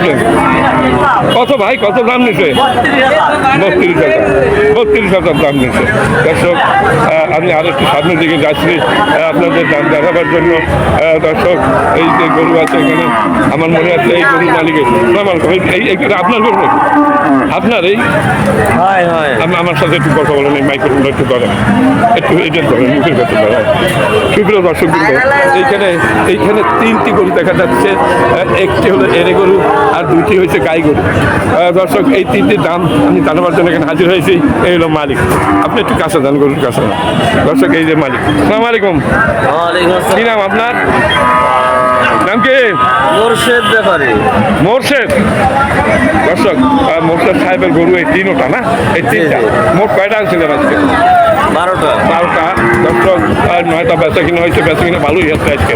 আসলেন? কত ভাই, কত দাম নিছে? 32,000 দাম নিছে। দর্শক আমি আর একটু সামনের দিকে যাচ্ছি আপনাদের দাম দেখাবার জন্য। দর্শক এই যে গরু আছে এখানে, আমার মনে আছে এই গরুর মালিকের এইটা আপনার গরু নাকি? আপনার এই আমার সাথে একটু কথা বলেন, এই মাইক্রোফোনটা একটু ধরেন, একটু এটা ধরেন, মুখের কাছে ধরেন। সুপ্রিয় দর্শক, এইখানে 3টি গরু দেখা যাচ্ছে। একটি হলো এড়ে গরু আর 2টি হয়েছে গাই গরু। দর্শক এই 3টির দাম আমি জানাবার জন্য এখানে হাজির হয়েছি। এই হলো মালিক। আপনি একটু কাছে যান, গরুর কাছে। দর্শক এই যে মালিক। আসসালামু আলাইকুম। কি নাম আপনার? নাম কি? মোর্শেদ ব্যাপারে। মোর্শেদ। দর্শক মোর্শেদ সাহেবের গরু এই 3টা না? এই 3টা মোট কয়টা আনছিলেন আজকে? 12টা। দর্শক 9টা বেচা কিনা হয়েছে, বেচা কিনা ভালোই হচ্ছে আজকে।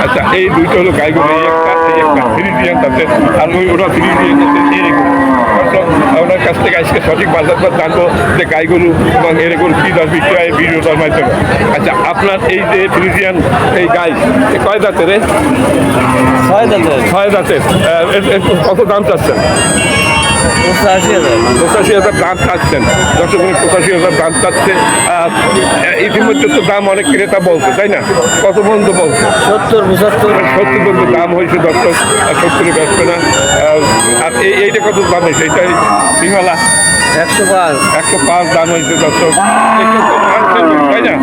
আচ্ছা, এই 2টা হলো গাই গরু, এই একটা ফ্রিজিয়ান আছে, আর ওটা ফ্রিজিয়ান আছে এড়ে গরু। দর্শক ওনার কাছ থেকে আজকে সঠিক বাজার জানবো যে গাই গরু এবং এড়ে গরু কী দর বিক্রি হয় ভিডিওটার মাধ্যমে। আচ্ছা, আপনার এই যে ফ্রিজিয়ান এই গাই কয় দাঁতের? 6 দাঁতের। কত দাম চাচ্ছেন? 85,000 দাম চাচ্ছেন। দর্শক 85,000 দাম চাচ্ছে। ইতিমধ্যে তো দাম অনেক ক্রেতা বলছে, তাই না? কত পর্যন্ত বলছে? 70-75 পর্যন্ত দাম হয়েছে। দর্শক 70-এ বেচবে না। আর এইটা কত দাম হয়েছে? এইটা সিমালা 105 দাম হয়েছে। দর্শক মাংসের গরু, তাই না?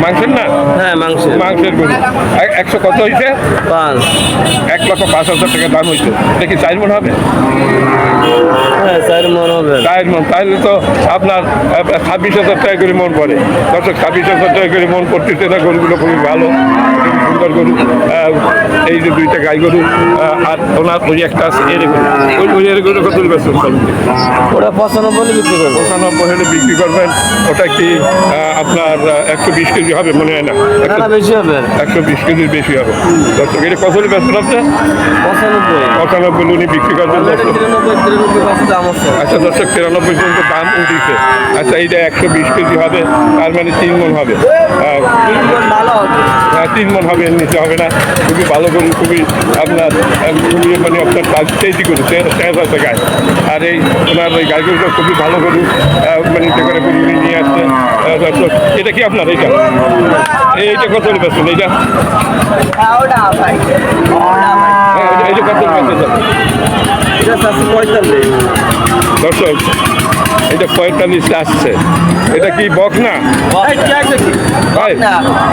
মাংসের না? হ্যাঁ, মাংসের গরু। 100 কত হয়েছে? 1,05,000 টাকা দাম হয়েছে। এটা কি 4 মণ হবে? হ্যাঁ, 4 মণ হবে। 4 মণ, তাহলে তো আপনার 26,000 টাকা করে মন পড়ে। দর্শক 26,000 টাকা করে মন পড়তেছে না। গরুগুলো খুবই ভালো, খুবই সুন্দর গরু। এই যে 2টা গাই গরু আর ওনার ওই একটা আছে এড়ে গরু। ওই এড়ে গরু কত বেচবেন? ওটা 95 বিক্রি করবো। 95 হলে বিক্রি করবেন। ওটা কি আপনার 120 কেজি হবে মনে হয় না? বেশি হবে, 120 কেজির বেশি হবে। দর্শক এটা কত হলে বেচবেন আপনি? 95 উনি বিক্রি করবেন। আচ্ছা দর্শক 93 পর্যন্ত দাম উঠিছে। আচ্ছা, এইটা 120 কেজি হবে, তার মানে 3 মণ হবে। 3 মণ হবে, এর নিচে হবে না। খুবই ভালো গরু, খুবই আপনার খুবই মানে আপনার তেজি গরু, 6,000 গায়ে। আর এই ওনার ওই গাই গরুটা খুবই ভালো গরু, মানে ইতে করে গরু নিয়ে আসছে। দর্শক এটা কি আপনার? এইটা কত বেচবেন? এইটা এইটা কত বেচবেন? দর্শক এটা 45 আসছে। এটা কি বকনা?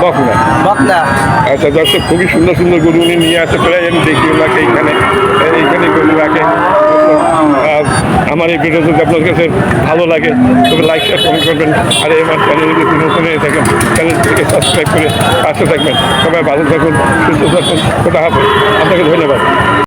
বকনা। আচ্ছা দর্শক, খুবই সুন্দর সুন্দর গরু উনি নিয়ে আসে। প্রায় আমি দেখি ওনাকে এইখানে গরু রাখে। আমার এই ভিডিও যদি আপনার কাছে ভালো লাগে তবে লাইক শেয়ার কমেন্ট করবেন। আর আমার চ্যানেলে যদি নতুন হয়ে থাকেন চ্যানেলটিকে সাবস্ক্রাইব করে পাশে থাকবেন। সবাই ভালো থাকুন, সুস্থ থাকুন। ওটা হবে। আপনাকে ধন্যবাদ।